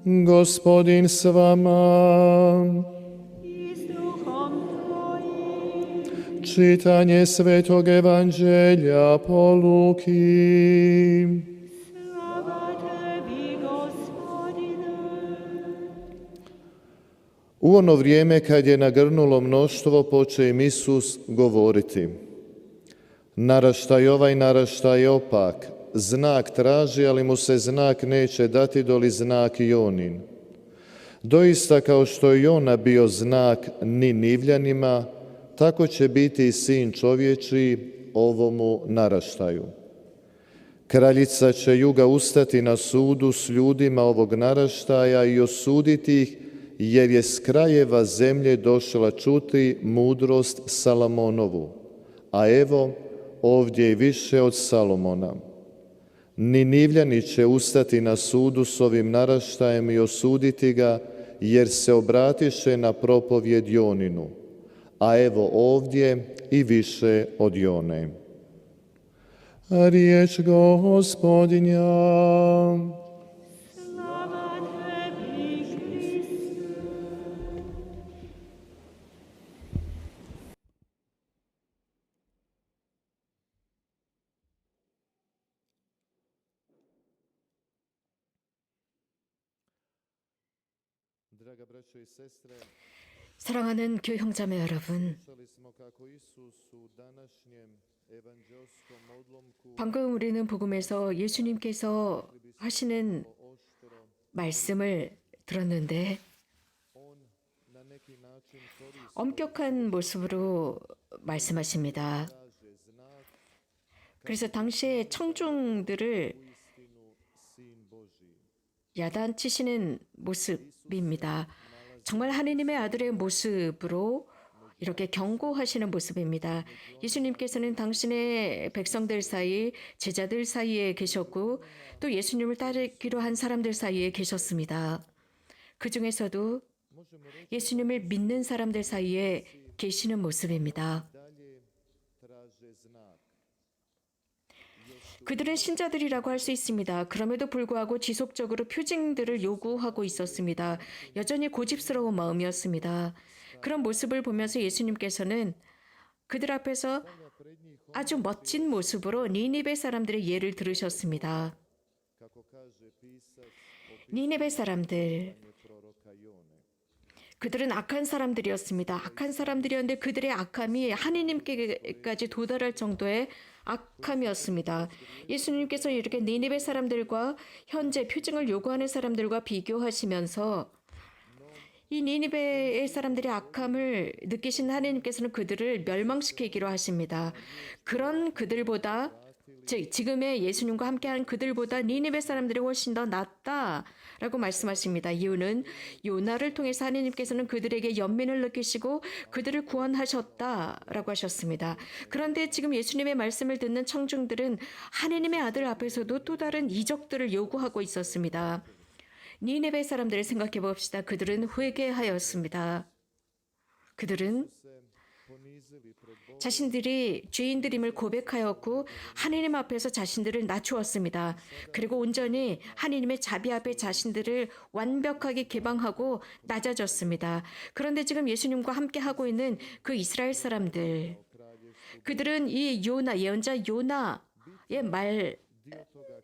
Gospodin s vama. I s duchom tvojim. Čitanje Svetog Evanđelja po Luki. Slava tebi, Gospodine. U ono vrijeme kad je nagrnulo mnoštvo, poče im Isus govoriti: Naraštaj ovaj, naraštaj opak, znak traži, ali mu se znak neće dati doli znak Jonin. Doista, kao što je Jona bio znak Ninivljanima, tako će biti i sin čovječiji ovomu naraštaju. Kraljica će juga ustati na sudu s ljudima ovog naraštaja i osuditi ih, jer je s krajeva zemlje došla čuti mudrost Salomonovu, a evo ovdje i više od Salomona. Ninivljani će ustati na sudu s ovim naraštajem i osuditi ga, jer se obratiše na propovjed Joninu, a evo ovdje i više od Jone. Riječ Gospodinja. Slava tebi, Kriste. Draga braćo i sestre, 사랑하는 교회 형제자매 여러분, slušali smo kako Isus u današnjem evanđelskom odlomku 방금 우리는 복음에서 예수님께서 하시는 oštro, 말씀을 들었는데 on na neki način koristi 엄격한 모습으로 말씀하십니다. kaže znak 그래서 당시에 청중들을 istinu sin Božji. 야단치시는 모습입니다. 정말 하느님의 아들의 모습으로 이렇게 경고하시는 모습입니다. 예수님께서는 당신의 백성들 사이, 제자들 사이에 계셨고 또 예수님을 따르기로 한 사람들 사이에 계셨습니다. 그 중에서도 예수님을 믿는 사람들 사이에 계시는 모습입니다. Dalje traže znak. 그들은 신자들이라고 할 수 있습니다. 그럼에도 불구하고 지속적으로 표징들을 요구하고 있었습니다. 여전히 고집스러운 마음이었습니다. 그런 모습을 보면서 예수님께서는 그들 앞에서 아주 멋진 모습으로 니니베 사람들의 예를 들으셨습니다. Kako kaže pisac, 니니베 사람들, opisanje proroka Jone. 그들은 악한 사람들이었습니다. 악한 사람들이었는데 그들의 악함이 하느님께까지 도달할 정도의 악함이었습니다. 예수님께서 이렇게 니니베 사람들과 현재 표징을 요구하는 사람들과 비교하시면서 이 니니베의 사람들의 악함을 느끼신 하느님께서는 그들을 멸망시키기로 하십니다. 그런 그들보다 즉 지금의 예수님과 함께하는 그들보다 니니베 사람들이 훨씬 더 낫다라고 말씀하십니다. 이유는 요나를 통해서 하느님께서는 그들에게 연민을 느끼시고 그들을 구원하셨다라고 하셨습니다. 그런데 지금 예수님의 말씀을 듣는 청중들은 하느님의 아들 앞에서도 또 다른 이적들을 요구하고 있었습니다. 니네베 사람들을 생각해 봅시다. 그들은 회개하였습니다. 그들은 Ponizili pred Bogom, 자신들이 죄인들임을 고백하였고 하느님 앞에서 자신들을 낮추었습니다. 그리고 온전히 하느님의 자비 앞에 자신들을 완벽하게 개방하고 낮아졌습니다. 그런데 지금 예수님과 함께 하고 있는 그 이스라엘 사람들, 그들은 이 요나 예언자 요나의 말을 dio toga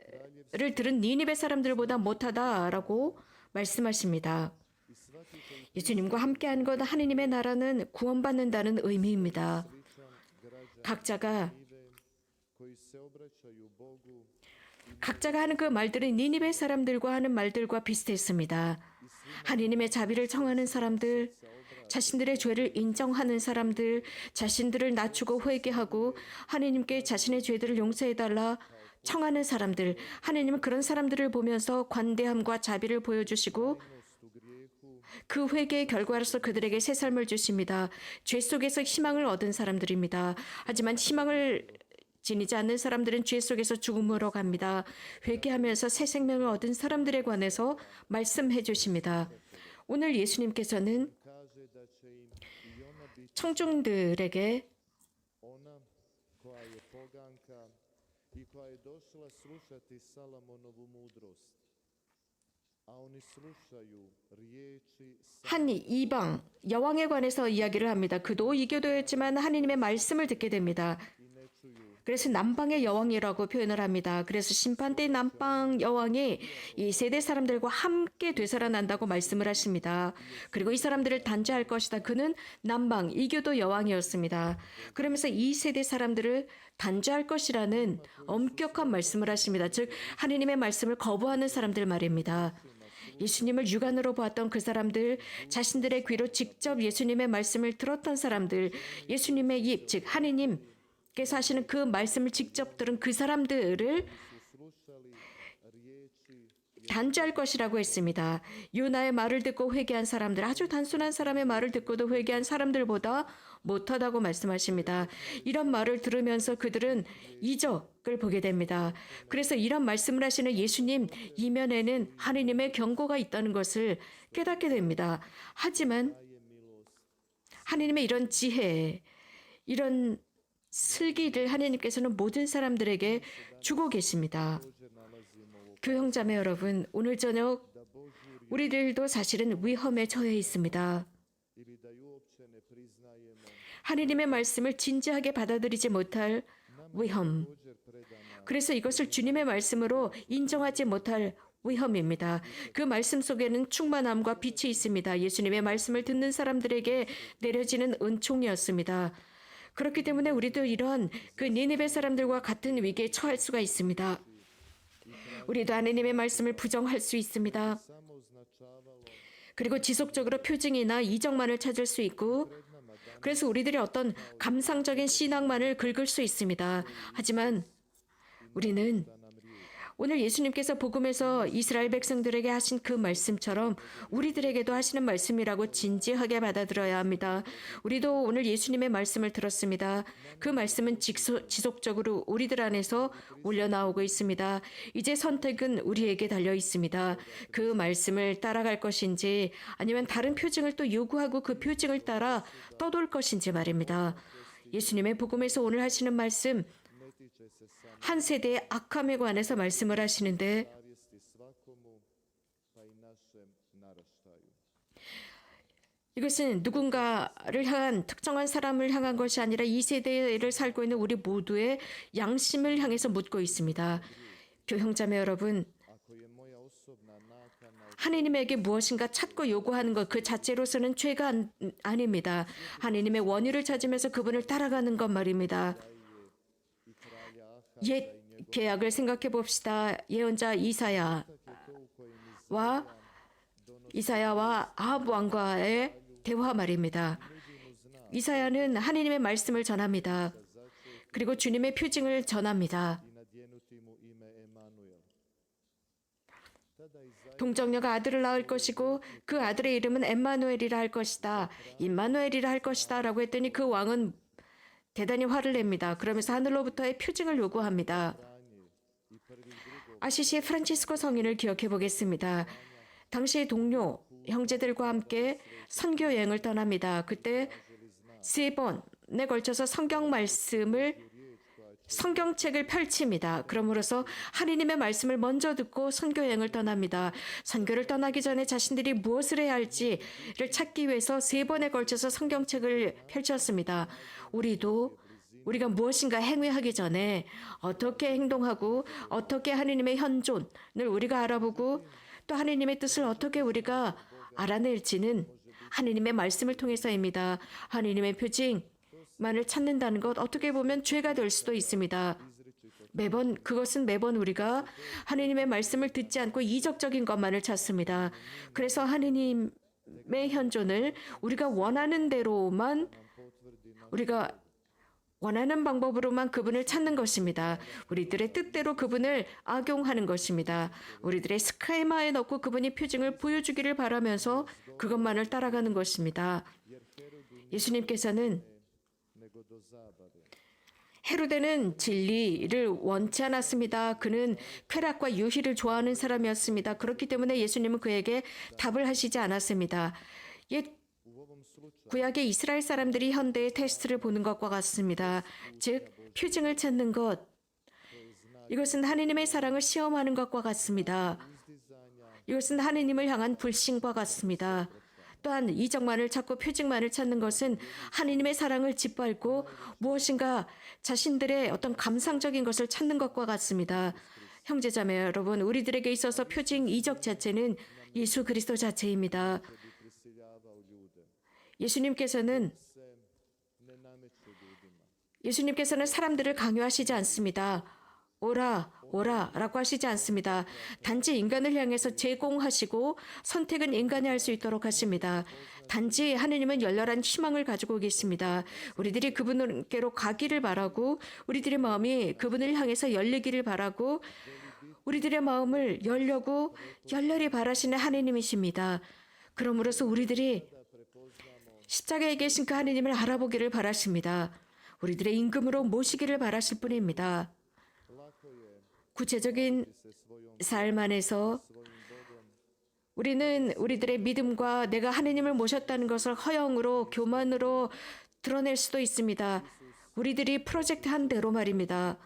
kraljevstva 들은 니니베 사람들보다 못하다라고 말씀하십니다. i shvatite 예수님과 함께하는 것 하느님의 나라는 구원받는다는 의미입니다. sličan građan 각자가 Nive koji se obraćaju Bogu 각자가 하는 그 말들은 니니베 사람들과 하는 말들과 비슷했습니다. 하느님의 자비를 청하는 사람들, 자신들의 죄를 인정하는 사람들, 자신들을 낮추고 회개하고 하느님께 자신의 죄들을 용서해달라 청하는 사람들, 하느님은 그런 사람들을 보면서 관대함과 자비를 보여주시고 u grijehu 그 회개의 결과로서 그들에게 새 삶을 주십니다. 죄 속에서 희망을 얻은 사람들입니다. 하지만 희망을 지니지 않는 사람들은 죄 속에서 죽음으로 갑니다. 회개하면서 새 생명을 얻은 사람들에 관해서 말씀해 주십니다. 오늘 예수님께서는 kaže da će im i ona biti 청중들에게 ona koja je poganka i koja je došla slušati Salomonovu mudrost. a oni slušaju riječi 한 이방 여왕에 관해서 이야기를 합니다. 그도 이교도였지만 하느님의 말씀을 듣게 됩니다. i ne čuju 그래서 남방의 여왕이라고 표현을 합니다. 그래서 심판 때 남방 여왕이 이 세대 사람들과 함께 되살아난다고 말씀을 하십니다. 그리고 이 사람들을 단죄할 것이다. 그는 남방 이교도 여왕이었습니다. 그러면서 이 세대 사람들을 단죄할 것이라는 엄격한 말씀을 하십니다. 즉 하느님의 말씀을 거부하는 사람들 말입니다. 예수님을 육안으로 보았던 그 사람들, 자신들의 귀로 직접 예수님의 말씀을 들었던 사람들, 예수님의 입, 즉 하느님께서 하시는 그 말씀을 직접 들은 그 사람들을 su slušali riječi 단죄할 것이라고 했습니다. 요나의 말을 듣고 회개한 사람들, 아주 단순한 사람의 말을 듣고도 회개한 사람들보다 못하다고 말씀하십니다. 이런 말을 들으면서 그들은 이적을 보게 됩니다. 그래서 이런 말씀을 하시는 예수님 이면에는 하느님의 경고가 있다는 것을 깨닫게 됩니다. 하지만 daje milost 하느님의 이런 지혜, 이런 슬기를 하느님께서는 모든 사람들에게 주고 계십니다. također nalazimo u 교형자매 여러분, 오늘 저녁 da Božju riječ 우리들도 사실은 위험에 처해 있습니다. ili da ju uopće ne priznajemo 하느님의 말씀을 진지하게 받아들이지 못할 위험. također predana 그래서 이것을 주님의 말씀으로 인정하지 못할 위험입니다. 그 말씀 속에는 충만함과 빛이 있습니다. 예수님의 말씀을 듣는 사람들에게 내려지는 은총이었습니다. 그렇기 때문에 우리도 이런 그 니느웨 사람들과 같은 위기에 처할 수가 있습니다. 우리도 하느님의 말씀을 부정할 수 있습니다. samo označavalo 그리고 지속적으로 표징이나 이적만을 찾을 수 있고 그래서 우리들이 어떤 감상적인 신앙만을 긁을 수 있습니다. 하지만 우리는 오늘 예수님께서 복음에서 이스라엘 백성들에게 하신 그 말씀처럼 우리들에게도 하시는 말씀이라고 진지하게 받아들여야 합니다. 우리도 오늘 예수님의 말씀을 들었습니다. 그 말씀은 지속적으로 우리들 안에서 올려나오고 있습니다. 이제 선택은 우리에게 달려 있습니다. 그 말씀을 따라갈 것인지 아니면 다른 표징을 또 요구하고 그 표징을 따라 떠돌 것인지 말입니다. 예수님의 복음에서 오늘 하시는 말씀 ne tiče se samo 한 세대의 악함에 관해서 말씀을 하시는데 savjesti svakomu pa i našem naraštaju. 이것은 누군가를 향한 특정한 사람을 향한 것이 아니라 이 세대를 살고 있는 우리 모두의 양심을 향해서 묻고 있습니다. 교형자매 여러분, Ako je moja osobna nakana 하느님에게 무엇인가 찾고 요구하는 것 그 자체로서는 죄가 아닙니다. 하느님의 원의를 찾으면서 그분을 따라가는 것 말입니다. i kralja Aha 옛 계약을 생각해 봅시다. 예언자 이사야와 to u kojem 이사야와 아합 왕과의 대화 말입니다. 이사야는 하느님의 말씀을 전합니다. 그리고 주님의 표징을 전합니다. i nadjenuti mu ime Emanuel. Tada Izaja 동정녀가 아들을 낳을 것이고 그 아들의 이름은 엠마누엘이라 할 것이다. 임마누엘이라 할 것이다. 라고 했더니 그 왕은 대단히 화를 냅니다. 그러면서 하늘로부터의 표징을 요구합니다. i prvi drugog 아시시의 프란치스코 성인을 기억해 보겠습니다. 당시의 동료 형제들과 함께 선교 여행을 떠납니다. 그때 3번에 걸쳐서 성경 말씀을 성경책을 펼칩니다. 그러므로서 하느님의 말씀을 먼저 듣고 선교 여행을 떠납니다. 선교를 떠나기 전에 자신들이 무엇을 해야 할지를 찾기 위해서 3번에 걸쳐서 성경책을 펼쳤습니다. 우리가 무엇인가 행위하기 전에 어떻게 행동하고 어떻게 하느님의 현존을 우리가 알아보고 또 하느님의 뜻을 어떻게 우리가 알아낼지는 하느님의 말씀을 통해서입니다. 하느님의 표징만을 찾는다는 것 어떻게 보면 죄가 될 수도 있습니다. 그것은 매번 우리가 하느님의 말씀을 듣지 않고 이적적인 것만을 찾습니다. 그래서 하느님의 현존을 우리가 원하는 대로만 우리가 원하는 방법으로만 그분을 찾는 것입니다. 우리들의 뜻대로 그분을 악용하는 것입니다. 우리들의 스카이마에 넣고 그분이 표징을 보여주기를 바라면서 그것만을 따라가는 것입니다. 예수님께서는 nego do zabave. 헤로데는 진리를 원치 않았습니다. 그는 쾌락과 유희를 좋아하는 사람이었습니다. 그렇기 때문에 예수님은 그에게 답을 하시지 않았습니다. 옛 U ovom slučaju 구약의 이스라엘 사람들이 현대의 테스트를 보는 것과 같습니다. 즉 표징을 찾는 것 이것은 하느님의 사랑을 시험하는 것과 같습니다. 이것은 하느님을 향한 불신과 같습니다. 또한 이적만을 찾고 표징만을 찾는 것은 하느님의 사랑을 짓밟고 무엇인가 자신들의 어떤 감상적인 것을 찾는 것과 같습니다. 형제자매 여러분, 우리들에게 있어서 표징 이적 자체는 예수 그리스도 자체입니다. 예수님께서는 사람들을 강요하시지 않습니다. 오라 라고 하시지 않습니다. 단지 인간을 향해서 제공하시고 선택은 인간이 할 수 있도록 하십니다. 단지 하느님은 열렬한 희망을 가지고 계십니다. 우리들이 그분께로 가기를 바라고 우리들의 마음이 그분을 향해서 열리기를 바라고 우리들의 마음을 열려고 열렬히 바라시는 하느님이십니다. 그러므로서 우리들이 십자가에 계신 그 하느님을 알아보기를 바라십니다. 우리들의 임금으로 모시기를 바라실 뿐입니다. 구체적인 삶 안에서 우리는 우리들의 믿음과 내가 하느님을 모셨다는 것을 허영으로 교만으로 드러낼 수도 있습니다. 우리들이 프로젝트 한 대로 말입니다.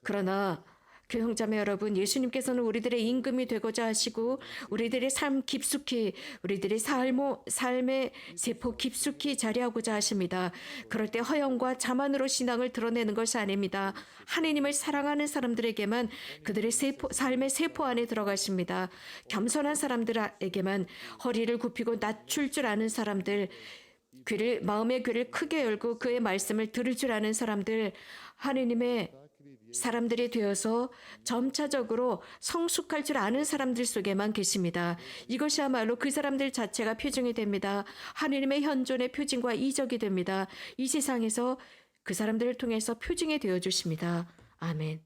그러나 교형자매 여러분, 예수님께서는 우리들의 임금이 되고자 하시고 우리들의 삶 깊숙이 우리들의 삶의 세포 깊숙이 자리하고자 하십니다. 그럴 때 허영과 자만으로 신앙을 드러내는 것이 아닙니다. 하느님을 사랑하는 사람들에게만 그들의 삶의 세포 안에 들어가십니다. 겸손한 사람들에게만 허리를 굽히고 낮출 줄 아는 사람들, 마음의 귀를 크게 열고 그의 말씀을 들을 줄 아는 사람들, 하느님의 사람들이 되어서 점차적으로 성숙할 줄 아는 사람들 속에만 계십니다. 이것이야말로 그 사람들 자체가 표징이 됩니다. 하느님의 현존의 표징과 이적이 됩니다. 이 세상에서 그 사람들을 통해서 표징이 되어 주십니다. 아멘.